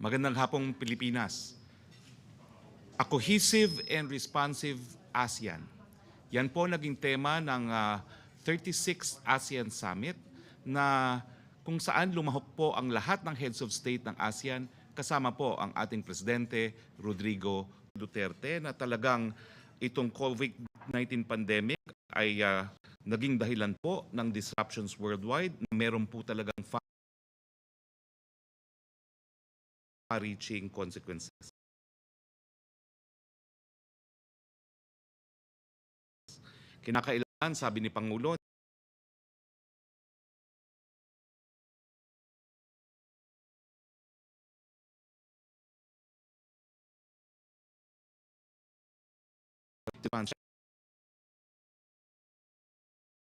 Magandang hapong Pilipinas. A cohesive and responsive ASEAN. Yan po naging tema ng 36th ASEAN Summit na kung saan lumahok po ang lahat ng heads of state ng ASEAN kasama po ang ating Presidente Rodrigo Duterte na talagang itong COVID-19 pandemic ay naging dahilan po ng disruptions worldwide na meron po talagang far-reaching consequences. Kinakailangan, sabi ni Pangulo,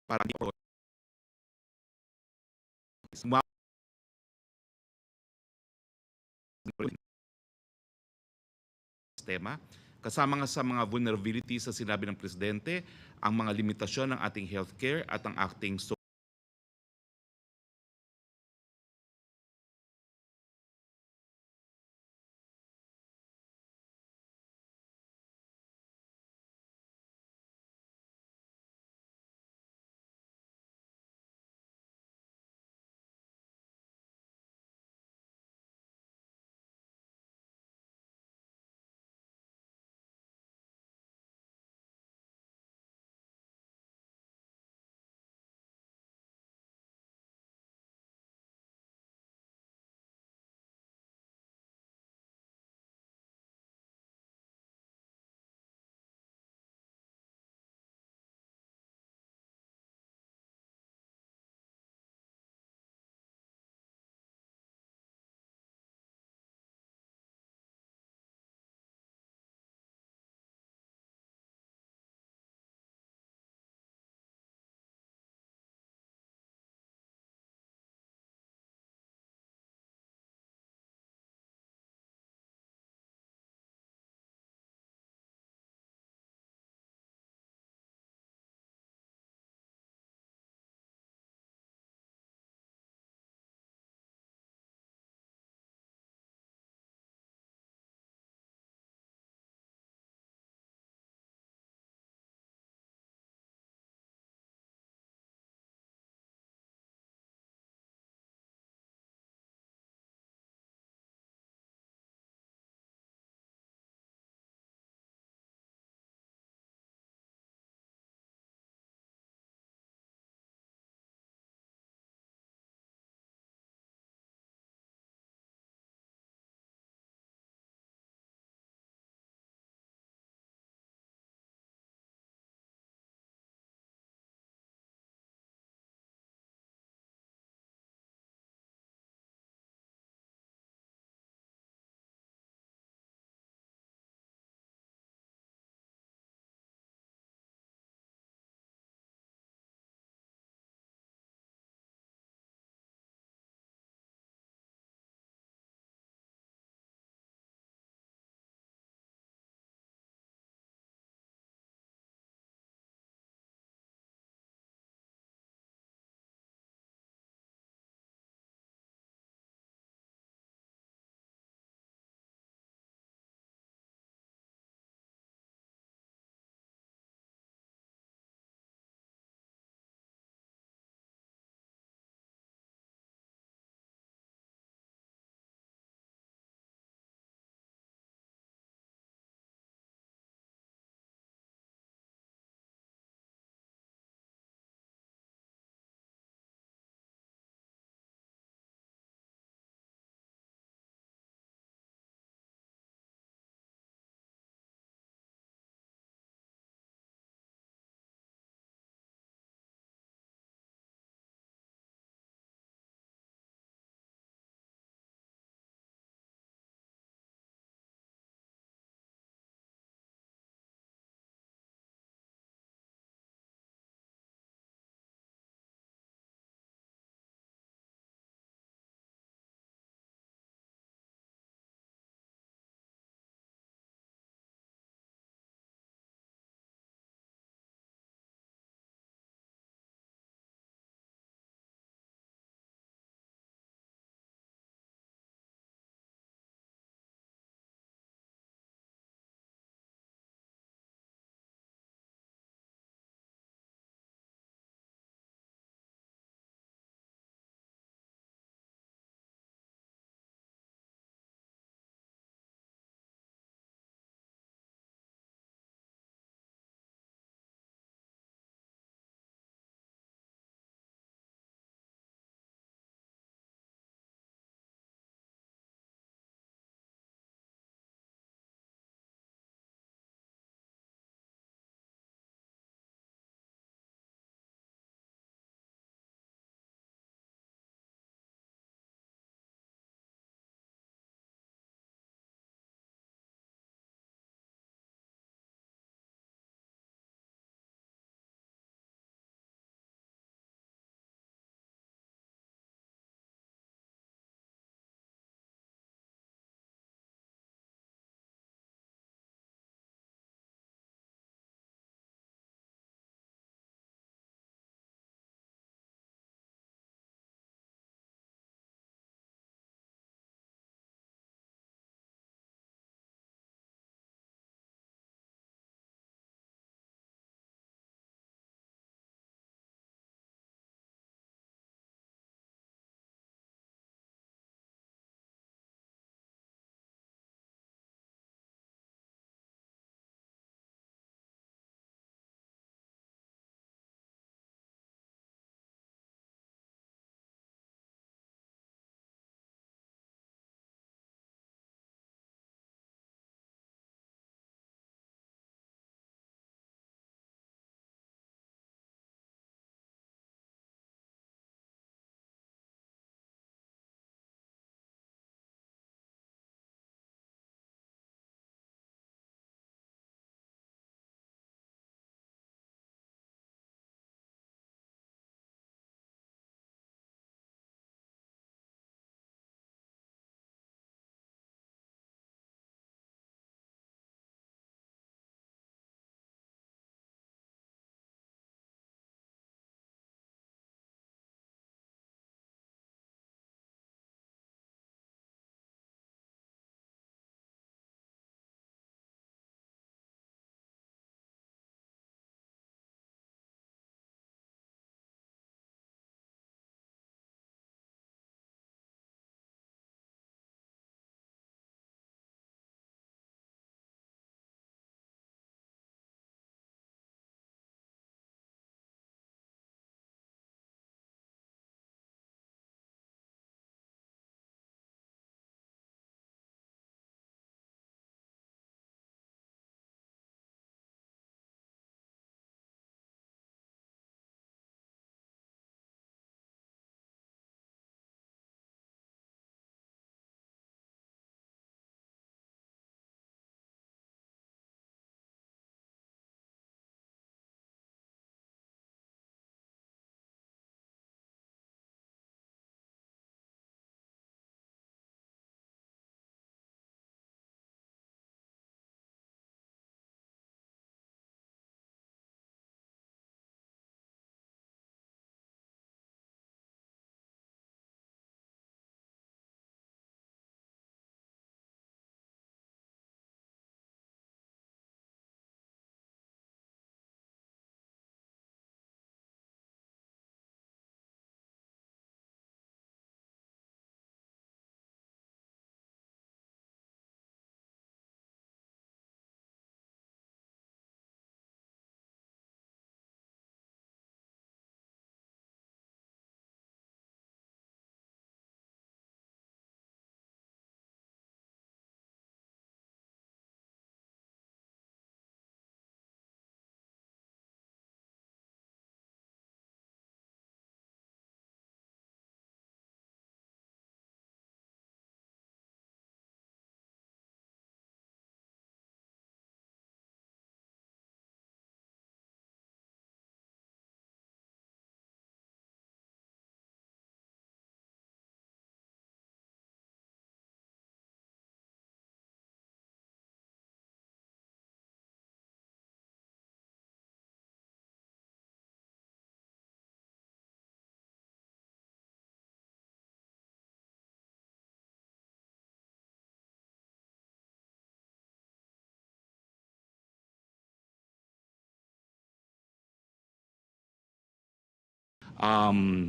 para di po sistema. Kasama nga sa mga vulnerabilities sa sinabi ng Presidente, ang mga limitasyon ng ating healthcare at ang ating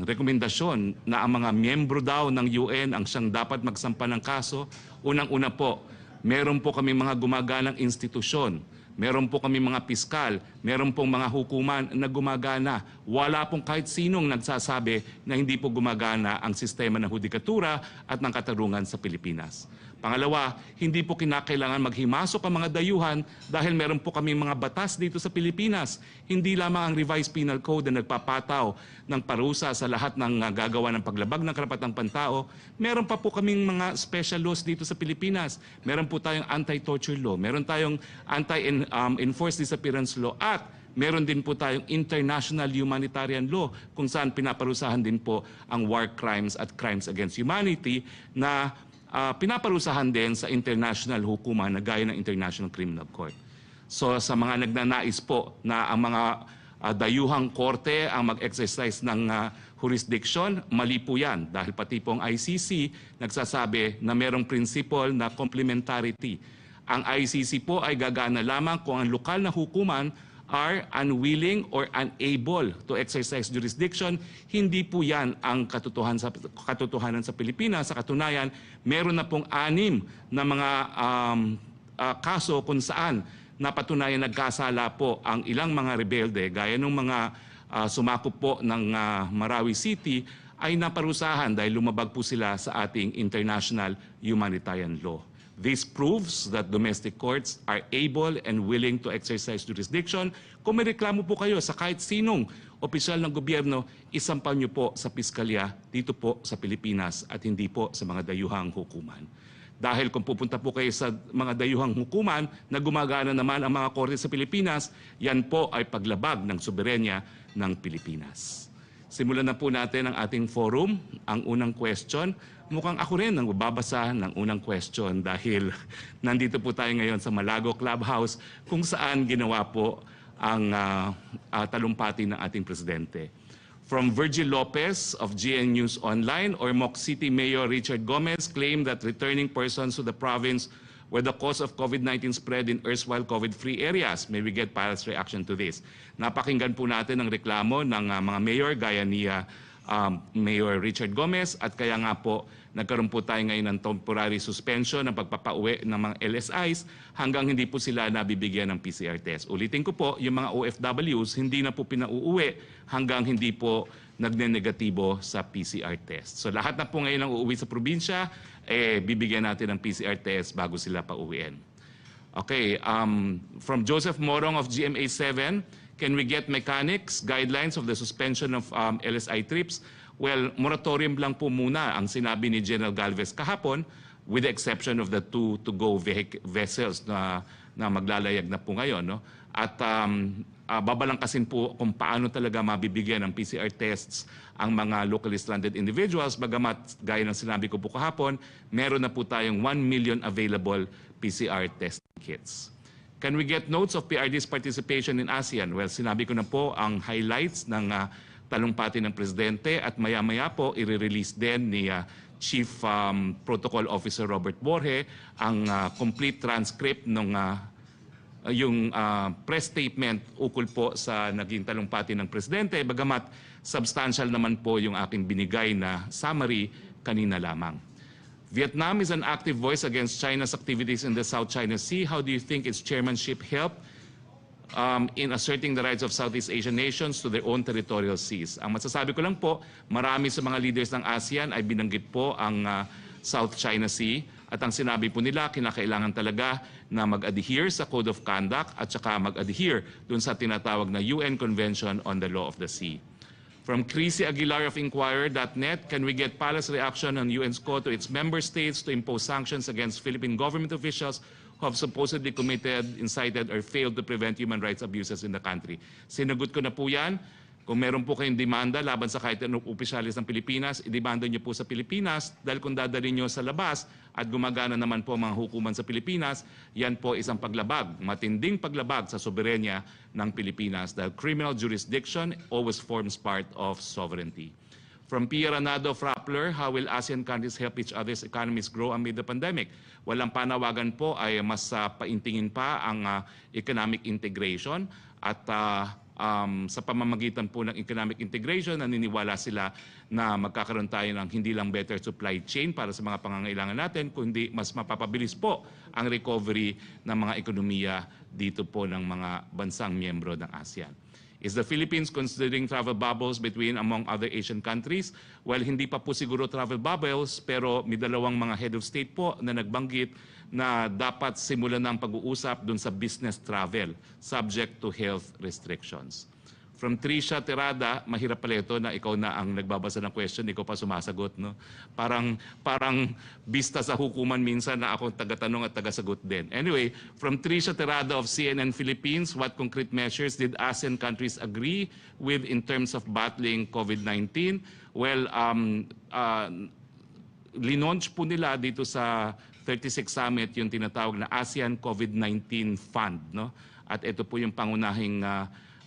rekomendasyon na ang mga miyembro daw ng UN ang siyang dapat magsampa ng kaso. Unang-una po, meron po kami mga gumaganang institusyon, meron po kami mga piskal, meron pong mga hukuman na gumagana. Wala pong kahit sinong nagsasabi na hindi po gumagana ang sistema ng hudikatura at ng katarungan sa Pilipinas. Pangalawa, hindi po kinakailangan maghimasok ang mga dayuhan dahil meron po kami mga batas dito sa Pilipinas. Hindi lamang ang Revised Penal Code na nagpapataw ng parusa sa lahat ng gagawa ng paglabag ng karapatang pantao. Meron pa po kaming mga special laws dito sa Pilipinas. Meron po tayong anti-torture law, meron tayong anti-enforced disappearance law, at meron din po tayong international humanitarian law kung saan pinaparusahan din po ang war crimes at crimes against humanity na pinaparusahan din sa international hukuman na gaya ng International Criminal Court. So sa mga nagnanais po na ang mga dayuhang korte ang mag-exercise ng jurisdiction, mali po yan dahil pati po ang ICC nagsasabi na merong principle na complementarity. Ang ICC po ay gagana lamang kung ang lokal na hukuman are unwilling or unable to exercise jurisdiction. Hindi po yan ang katotohanan sa Pilipinas. Sa katunayan, meron na pong 6 na mga kaso kung saan napatunayan nagkasala po ang ilang mga rebelde, gaya ng mga sumakop po ng Marawi City, ay naparusahan dahil lumabag po sila sa ating international humanitarian law. This proves that domestic courts are able and willing to exercise jurisdiction. Kung may reklamo po kayo sa kahit sinong opisyal ng gobyerno, isampal niyo po sa piskalya dito po sa Pilipinas at hindi po sa mga dayuhang hukuman. Dahil kung pupunta po kayo sa mga dayuhang hukuman na gumagana naman ang mga korte sa Pilipinas, yan po ay paglabag ng soberenya ng Pilipinas. Simulan na po natin ang ating forum. Ang unang question, mukhang ako rin ang babasa ng unang question dahil nandito po tayo ngayon sa Malago Clubhouse kung saan ginawa po ang talumpati ng ating presidente. From Virgil Lopez of GN News Online, Ormoc City Mayor Richard Gomez claimed that returning persons to the province were the cause of COVID-19 spread in erstwhile COVID-free areas. May we get Pilot's reaction to this? Napakinggan po natin ang reklamo ng mga mayor gaya ni Mayor Richard Gomez, at kaya nga po nagkaroon po tayo ngayon ng temporary suspension ng pagpapauwi ng mga LSIs hanggang hindi po sila nabibigyan ng PCR test. Ulitin ko po, yung mga OFWs hindi na po pinauuwi hanggang hindi po nagne-negatibo sa PCR test. So lahat na po ngayon ang uuwi sa probinsya, bibigyan natin ng PCR test bago sila pauwiin. Okay, from Joseph Morong of GMA7, can we get mechanics, guidelines of the suspension of LSI trips? Well, moratorium lang po muna ang sinabi ni General Galvez kahapon, with the exception of the 2 to-go vessels na maglalayag na po ngayon. No? At babalangkasin po kung paano talaga mabibigyan ng PCR tests ang mga locally stranded individuals. Bagamat, gaya ng sinabi ko po kahapon, meron na po tayong 1 million available PCR test kits. Can we get notes of PRD's participation in ASEAN? Well, sinabi ko na po ang highlights ng talumpati ng presidente at maya-maya po i-release din ni Chief Protocol Officer Robert Borge ang complete transcript ng yung press statement ukol po sa naging talumpati ng presidente, bagamat substantial naman po yung aking binigay na summary kanina lamang. Vietnam is an active voice against China's activities in the South China Sea. How do you think its chairmanship helped in asserting the rights of Southeast Asian nations to their own territorial seas? Ang masasabi ko lang po, marami sa mga leaders ng ASEAN ay binanggit po ang South China Sea, at ang sinabi po nila, kinakailangan talaga na mag-adhere sa Code of Conduct at saka mag-adhere dun sa tinatawag na UN Convention on the Law of the Sea. From Chrissy Aguilar of Inquirer.net, can we get Palace reaction on UN's call to its member states to impose sanctions against Philippine government officials who have supposedly committed, incited, or failed to prevent human rights abuses in the country? Sinagot ko na po yan. Kung meron po kayong demanda laban sa kahit anong opisyalis ng Pilipinas, idemanda nyo po sa Pilipinas, dahil kung dadalhin nyo sa labas at gumagana naman po mga hukuman sa Pilipinas, yan po isang paglabag, matinding paglabag sa soberenya ng Pilipinas, dahil criminal jurisdiction always forms part of sovereignty. From Pia Ranado Frappler, how will ASEAN countries help each other's economies grow amid the pandemic? Walang panawagan po ay mas paintingin pa ang economic integration at sa pamamagitan po ng economic integration, naniniwala sila na magkakaroon tayo ng hindi lang better supply chain para sa mga pangangailangan natin, kundi mas mapapabilis po ang recovery ng mga ekonomiya dito po ng mga bansang miyembro ng ASEAN. Is the Philippines considering travel bubbles between among other Asian countries? Well, hindi pa po siguro travel bubbles, pero may dalawang mga head of state po na nagbanggit na dapat simulan ng pag-uusap dun sa business travel subject to health restrictions. From Trisha Terada, mahirap pala ito na ikaw na ang nagbabasa ng question, ikaw pa sumasagot, no? Parang bista sa hukuman minsan na ako taga-tanong at taga-sagot din. Anyway, from Trisha Terada of CNN Philippines, what concrete measures did ASEAN countries agree with in terms of battling COVID-19? Well, linunch po nila dito sa 36 Summit yung tinatawag na ASEAN COVID-19 Fund, no? At ito po yung pangunahing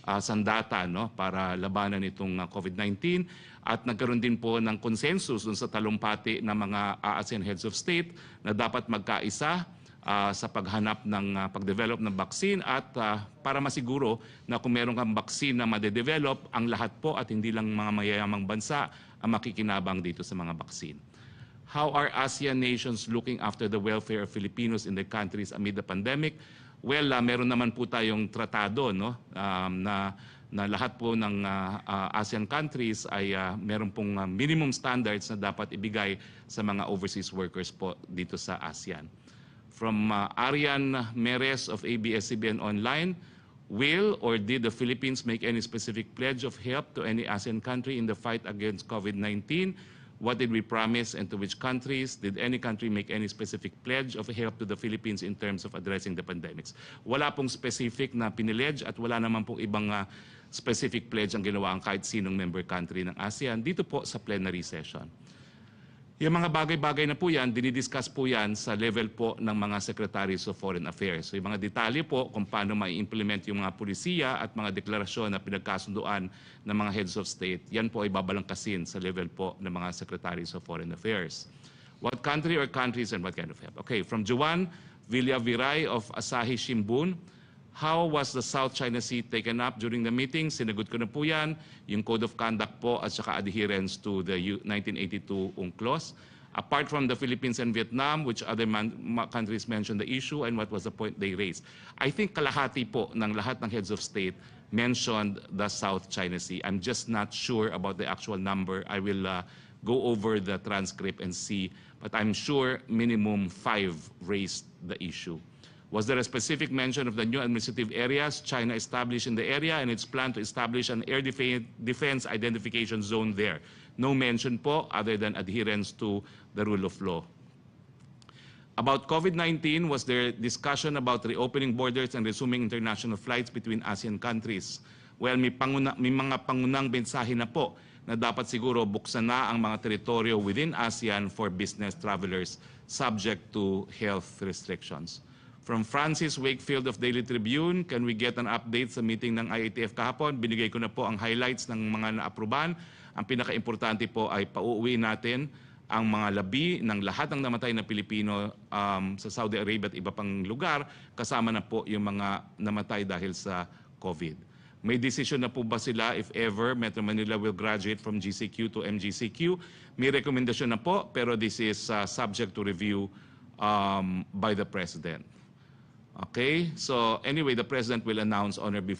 sandata, no, para labanan itong COVID-19, at nagkaroon din po ng consensus dun sa talumpati ng mga ASEAN heads of state na dapat magkaisa sa paghanap ng pagdevelop ng vaccine at para masiguro na kung meron kang vaccine na madedevelop, ang lahat po at hindi lang mga mayayamang bansa ang makikinabang dito sa mga vaccine. How are ASEAN nations looking after the welfare of Filipinos in their countries amid the pandemic? Well, meron naman po tayong tratado, no, na lahat po ng ASEAN countries ay meron pong minimum standards na dapat ibigay sa mga overseas workers po dito sa ASEAN. From Arian Meres of ABS-CBN Online, will or did the Philippines make any specific pledge of help to any ASEAN country in the fight against COVID-19? What did we promise and to which countries? Did any country make any specific pledge of help to the Philippines in terms of addressing the pandemics? Wala pong specific na piniledge at wala naman pong ibang specific pledge ang ginawa ang kahit sinong member country ng ASEAN dito po sa plenary session. Yung mga bagay-bagay na po yan, dinidiscuss po yan sa level po ng mga Secretaries of Foreign Affairs. So yung mga detalye po kung paano mai-implement yung mga pulisiya at mga deklarasyon na pinagkasunduan ng mga heads of state, yan po ay babalangkasin sa level po ng mga Secretaries of Foreign Affairs. What country or countries and what kind of help? Okay, from Juan Villaviray of Asahi Shimbun, how was the South China Sea taken up during the meeting? Sinagot ko na po yan, yung Code of Conduct po at saka adherence to the 1982 UNCLOS. Apart from the Philippines and Vietnam, which other countries mentioned the issue and what was the point they raised? I think kalahati po ng lahat ng heads of state mentioned the South China Sea. I'm just not sure about the actual number. I will go over the transcript and see, but I'm sure minimum 5 raised the issue. Was there a specific mention of the new administrative areas China established in the area and its plan to establish an air defense identification zone there? No mention po other than adherence to the rule of law. About COVID-19, was there discussion about reopening borders and resuming international flights between ASEAN countries? Well, may mga pangunang mensahe na po na dapat siguro buksan na ang mga teritoryo within ASEAN for business travelers subject to health restrictions. From Francis Wakefield of Daily Tribune, can we get an update sa meeting ng IATF kahapon? Binigay ko na po ang highlights ng mga naapruban. Ang pinaka-importante po ay pauuwi natin ang mga labi ng lahat ng namatay na Pilipino sa Saudi Arabia at iba pang lugar, kasama na po yung mga namatay dahil sa COVID. May decision na po ba sila if ever Metro Manila will graduate from GCQ to MGCQ? May rekomendasyon na po, pero this is subject to review by the President. Okay, so anyway, the President will announce on or before